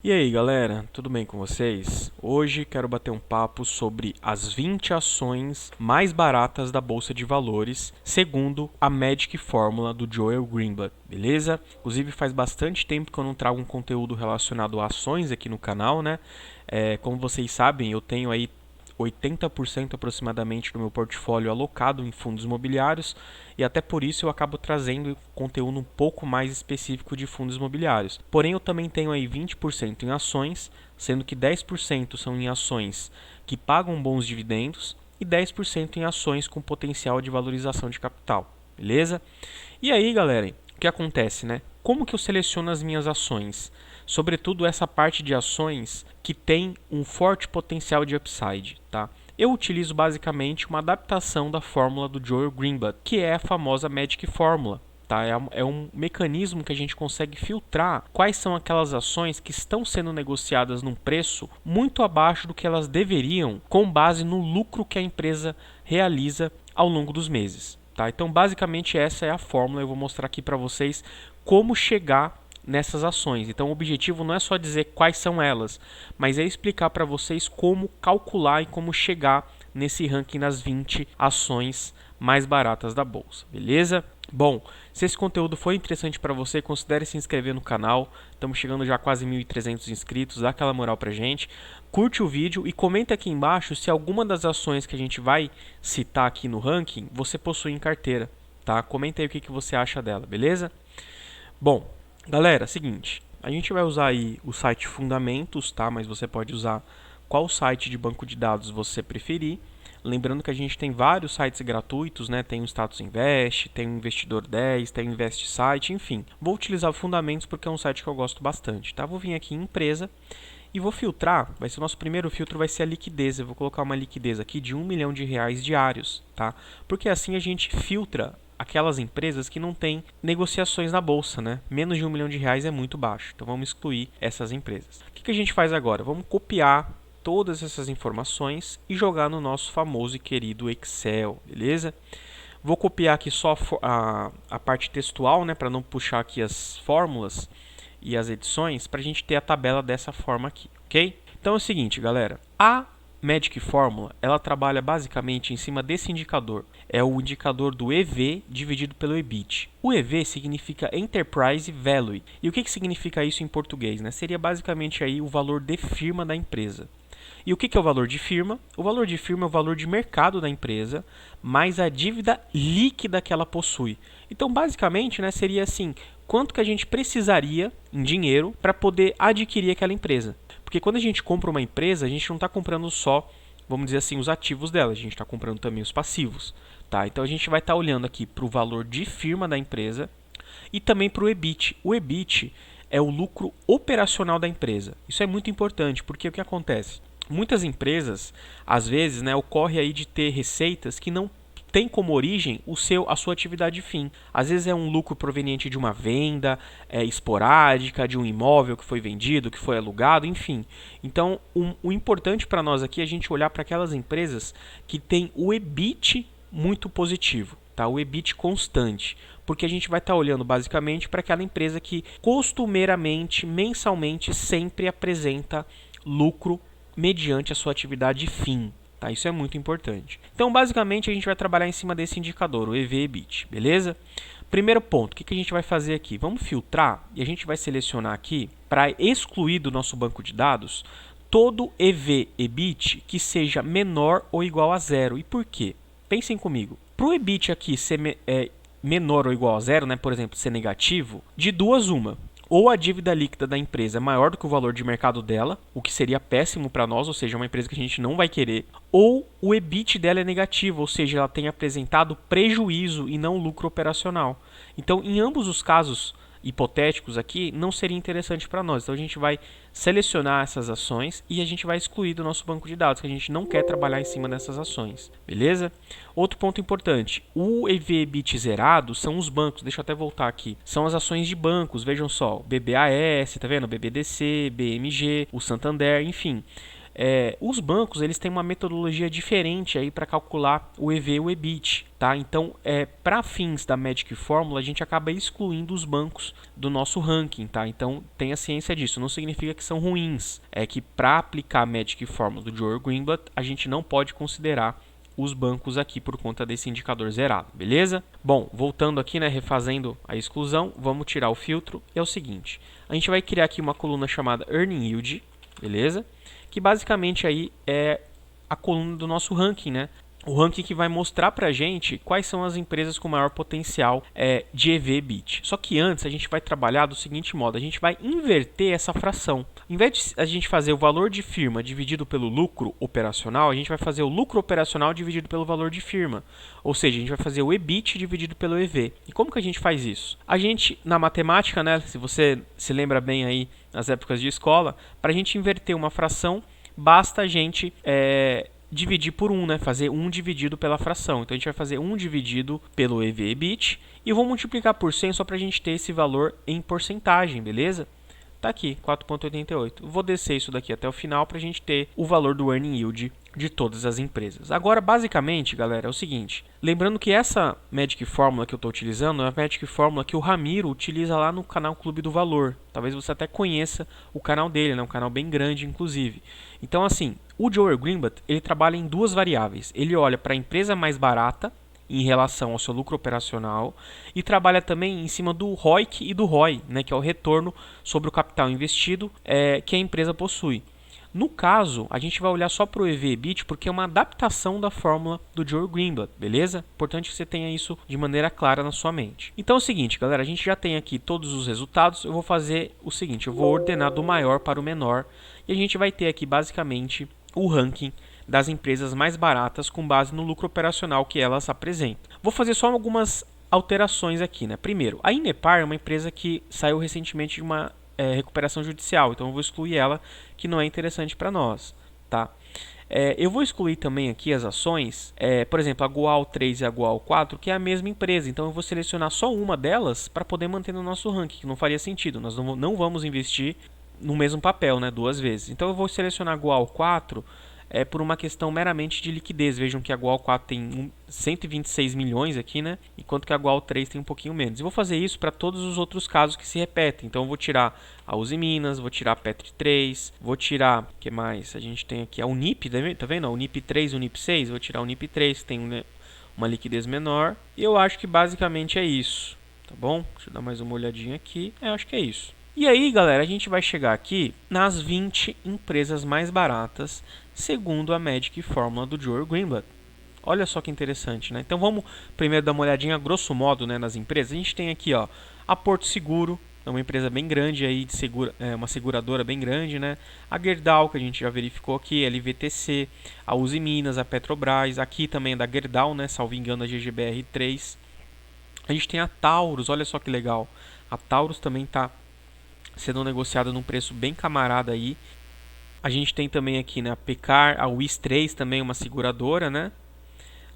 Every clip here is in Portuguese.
E aí galera, tudo bem com vocês? Hoje quero bater um papo sobre as 20 ações mais baratas da Bolsa de Valores, segundo a Magic Fórmula do Joel Greenblatt, beleza? Inclusive faz bastante tempo que eu não trago um conteúdo relacionado a ações aqui no canal, né? Como vocês sabem, eu tenho aí 80% aproximadamente do meu portfólio alocado em fundos imobiliários e até por isso eu acabo trazendo conteúdo um pouco mais específico de fundos imobiliários. Porém, eu também tenho aí 20% em ações, sendo que 10% são em ações que pagam bons dividendos e 10% em ações com potencial de valorização de capital, beleza? E aí, galera, o que acontece, né? Como que eu seleciono as minhas ações? Sobretudo essa parte de ações que tem um forte potencial de upside, tá? Eu utilizo basicamente uma adaptação da fórmula do Joel Greenblatt, que é a famosa Magic Fórmula. Tá? É um mecanismo que a gente consegue filtrar quais são aquelas ações que estão sendo negociadas num preço muito abaixo do que elas deveriam, com base no lucro que a empresa realiza ao longo dos meses. Tá? Então, basicamente, essa é a fórmula. Eu vou mostrar aqui para vocês como chegar nessas ações. Então, o objetivo não é só dizer quais são elas, mas é explicar para vocês como calcular e como chegar nesse ranking das 20 ações mais baratas da bolsa, beleza? Bom, se esse conteúdo foi interessante para você, considere se inscrever no canal. Estamos chegando já a quase 1.300 inscritos, dá aquela moral pra gente. Curte o vídeo e comenta aqui embaixo se alguma das ações que a gente vai citar aqui no ranking você possui em carteira, tá? Comenta aí o que você acha dela, beleza? Bom, galera, seguinte, a gente vai usar aí o site Fundamentos, tá? Mas você pode usar qual site de banco de dados você preferir. Lembrando que a gente tem vários sites gratuitos, né? Tem o Status Invest, tem o Investidor 10, tem o Invest Site, enfim. Vou utilizar o Fundamentos porque é um site que eu gosto bastante, tá? Vou vir aqui em Empresa e vou filtrar, vai ser o nosso primeiro filtro, vai ser a liquidez. Eu vou colocar uma liquidez aqui de R$1 milhão diários, tá? Porque assim a gente filtra aquelas empresas que não têm negociações na bolsa, né? Menos de R$1 milhão é muito baixo. Então vamos excluir essas empresas. O que a gente faz agora? Vamos copiar todas essas informações e jogar no nosso famoso e querido Excel, beleza? Vou copiar aqui só a parte textual, né? Para não puxar aqui as fórmulas e as edições, para a gente ter a tabela dessa forma aqui, ok? Então é o seguinte, galera. A Magic Fórmula, ela trabalha basicamente em cima desse indicador. É o indicador do EV dividido pelo EBIT. O EV significa Enterprise Value. E o que significa isso em português, né? Seria basicamente aí o valor de firma da empresa. E o que é o valor de firma? O valor de firma é o valor de mercado da empresa, mais a dívida líquida que ela possui. Então, basicamente, né, seria assim, quanto que a gente precisaria em dinheiro para poder adquirir aquela empresa. Porque quando a gente compra uma empresa, a gente não está comprando só, vamos dizer assim, os ativos dela, a gente está comprando também os passivos. Tá? Então, a gente vai estar olhando aqui para o valor de firma da empresa e também para o EBIT. O EBIT é o lucro operacional da empresa. Isso é muito importante, porque o que acontece? Muitas empresas, às vezes, né, ocorre aí de ter receitas que não tem como origem a sua atividade fim. Às vezes é um lucro proveniente de uma venda esporádica, de um imóvel que foi vendido, que foi alugado, enfim. Então, o importante para nós aqui é a gente olhar para aquelas empresas que têm o EBIT muito positivo, tá? O EBIT constante. Porque a gente vai estar olhando basicamente para aquela empresa que costumeiramente, mensalmente, sempre apresenta lucro mediante a sua atividade fim. Tá? Isso é muito importante. Então, basicamente, a gente vai trabalhar em cima desse indicador, o EV/EBIT, beleza? Primeiro ponto, o que a gente vai fazer aqui? Vamos filtrar e a gente vai selecionar aqui, para excluir do nosso banco de dados, todo EV/EBIT que seja menor ou igual a zero. E por quê? Pensem comigo. Para o EBIT aqui ser menor ou igual a zero, né, por exemplo, ser negativo, de duas uma. Ou a dívida líquida da empresa é maior do que o valor de mercado dela, o que seria péssimo para nós, ou seja, uma empresa que a gente não vai querer, ou o EBIT dela é negativo, ou seja, ela tem apresentado prejuízo e não lucro operacional. Então, em ambos os casos hipotéticos aqui, não seria interessante para nós. Então, a gente vai selecionar essas ações e a gente vai excluir do nosso banco de dados, que a gente não quer trabalhar em cima dessas ações, beleza? Outro ponto importante, o EV/EBIT zerado são os bancos, deixa eu até voltar aqui, são as ações de bancos, vejam só, BBAS, tá vendo? BBDC, BMG, o Santander, enfim. os bancos eles têm uma metodologia diferente aí para calcular o EV e o EBIT, tá? Então, para fins da Magic Formula, a gente acaba excluindo os bancos do nosso ranking, tá? Então, tenha ciência disso. Não significa que são ruins. É que para aplicar a Magic Formula do Joel Greenblatt, a gente não pode considerar os bancos aqui por conta desse indicador zerado, beleza? Bom, voltando aqui, né, refazendo a exclusão, vamos tirar o filtro. É o seguinte, a gente vai criar aqui uma coluna chamada Earning Yield, beleza? Que basicamente aí é a coluna do nosso ranking, né? O ranking que vai mostrar pra gente quais são as empresas com maior potencial de EV/EBIT. Só que antes a gente vai trabalhar do seguinte modo, a gente vai inverter essa fração. Em vez de a gente fazer o valor de firma dividido pelo lucro operacional, a gente vai fazer o lucro operacional dividido pelo valor de firma. Ou seja, a gente vai fazer o EBIT dividido pelo EV. E como que a gente faz isso? A gente, na matemática, né, se você se lembra bem aí nas épocas de escola, para a gente inverter uma fração, basta a gente dividir por 1, né? Fazer 1 dividido pela fração. Então a gente vai fazer 1 dividido pelo EV/EBIT e vou multiplicar por 100 só para a gente ter esse valor em porcentagem, beleza? Tá aqui, 4,88. Vou descer isso daqui até o final para a gente ter o valor do Earning Yield de todas as empresas. Agora, basicamente, galera, é o seguinte. Lembrando que essa Magic Formula que eu estou utilizando é a Magic Formula que o Ramiro utiliza lá no canal Clube do Valor. Talvez você até conheça o canal dele, né? Um canal bem grande, inclusive. Então, assim, o Joel Greenblatt, ele trabalha em duas variáveis. Ele olha para a empresa mais barata em relação ao seu lucro operacional e trabalha também em cima do ROIC e do ROI, né, que é o retorno sobre o capital investido que a empresa possui. No caso, a gente vai olhar só para o EV/EBIT porque é uma adaptação da fórmula do Joel Greenblatt, beleza? Importante que você tenha isso de maneira clara na sua mente. Então é o seguinte, galera, a gente já tem aqui todos os resultados. Eu vou fazer o seguinte, eu vou ordenar do maior para o menor e a gente vai ter aqui basicamente o ranking das empresas mais baratas com base no lucro operacional que elas apresentam. Vou fazer só algumas alterações aqui, né? Primeiro, a Inepar é uma empresa que saiu recentemente de uma recuperação judicial, então eu vou excluir ela, que não é interessante para nós, tá? Eu vou excluir também aqui as ações, por exemplo, a Goal 3 e a Goal 4, que é a mesma empresa, então eu vou selecionar só uma delas para poder manter no nosso ranking, que não faria sentido, nós não vamos investir no mesmo papel, né, duas vezes. Então eu vou selecionar a Goal 4 por uma questão meramente de liquidez. Vejam que a Goal 4 tem 126 milhões aqui, né? Enquanto que a Goal 3 tem um pouquinho menos. E vou fazer isso para todos os outros casos que se repetem. Então eu vou tirar a Uzi Minas, vou tirar a Petri 3, vou tirar, o que mais? A gente tem aqui a Unip, tá vendo? A Unip 3, Unip 6, vou tirar a Unip 3, que tem uma liquidez menor. E eu acho que basicamente é isso, tá bom? Deixa eu dar mais uma olhadinha aqui. Eu acho que é isso. E aí, galera, a gente vai chegar aqui nas 20 empresas mais baratas, segundo a Magic Formula do Joel Greenblatt. Olha só que interessante, né? Então vamos primeiro dar uma olhadinha grosso modo, né, nas empresas. A gente tem aqui, ó, a Porto Seguro, é uma empresa bem grande aí de uma seguradora bem grande, né? A Gerdau, que a gente já verificou aqui, a LVTC, a Uzi Minas, a Petrobras, aqui também é da Gerdau, né, salvo engano, a GGBR3. A gente tem a Taurus, olha só que legal. A Taurus também está sendo negociada num preço bem camarada aí. A gente tem também aqui, né, a Pecar, a WIS3 também, uma seguradora, né?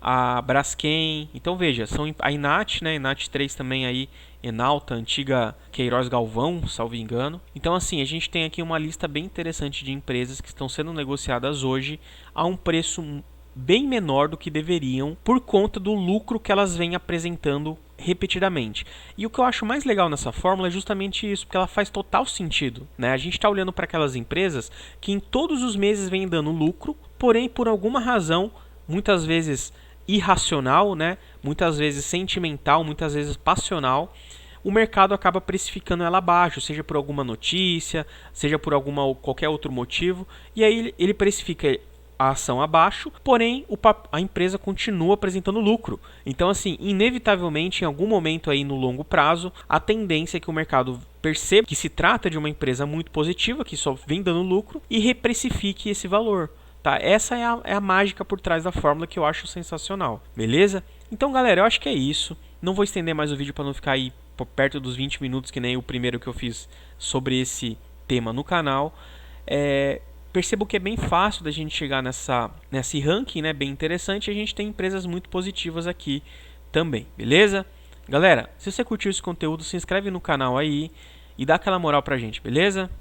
A Braskem. Então veja, são a Inat, né? Inat 3 também aí, Enalta, antiga Queiroz Galvão, salvo engano. Então assim, a gente tem aqui uma lista bem interessante de empresas que estão sendo negociadas hoje a um preço bem menor do que deveriam por conta do lucro que elas vêm apresentando repetidamente. E o que eu acho mais legal nessa fórmula é justamente isso, porque ela faz total sentido, né? A gente está olhando para aquelas empresas que em todos os meses vêm dando lucro, porém por alguma razão, muitas vezes irracional, né? Muitas vezes sentimental, muitas vezes passional, o mercado acaba precificando ela abaixo, seja por alguma notícia, seja por qualquer outro motivo, e aí ele precifica a ação abaixo, porém a empresa continua apresentando lucro. Então assim, inevitavelmente em algum momento aí no longo prazo, a tendência é que o mercado perceba que se trata de uma empresa muito positiva, que só vem dando lucro e reprecifique esse valor. Tá? Essa é a mágica por trás da fórmula que eu acho sensacional, beleza? Então galera, eu acho que é isso. Não vou estender mais o vídeo para não ficar aí perto dos 20 minutos que nem o primeiro que eu fiz sobre esse tema no canal. Percebo que é bem fácil da gente chegar nesse ranking, né? Bem interessante. A gente tem empresas muito positivas aqui também, beleza? Galera, se você curtiu esse conteúdo, se inscreve no canal aí e dá aquela moral pra gente, beleza?